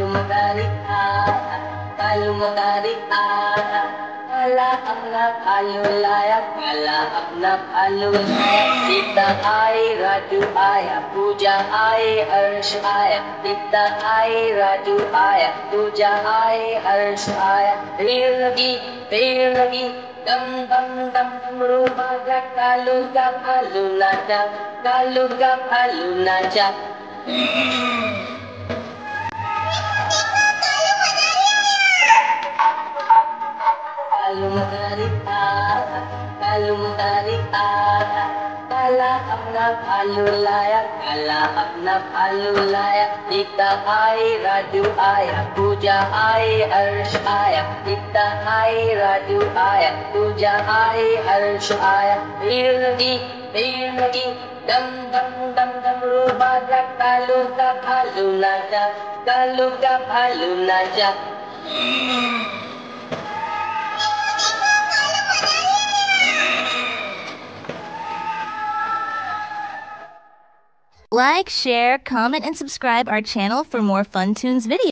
magaling talo magaling Kalaak alulaya, kalaak alulaya, Dita ay radu aya, puja ay arsh aya, Dita ay radu aya, puja ay arsh aya, Rilagi, dam dam dam rumaga kalugap alunajak. Alulaya, Dita ay radu aya, puja ay arsh aya, Dita ay radu aya, puja ay arsh aya, Rilagi, dam dam dam dam rumaga kalugap alunajak. Like, share, comment, and subscribe our channel for more Fun Tunes videos.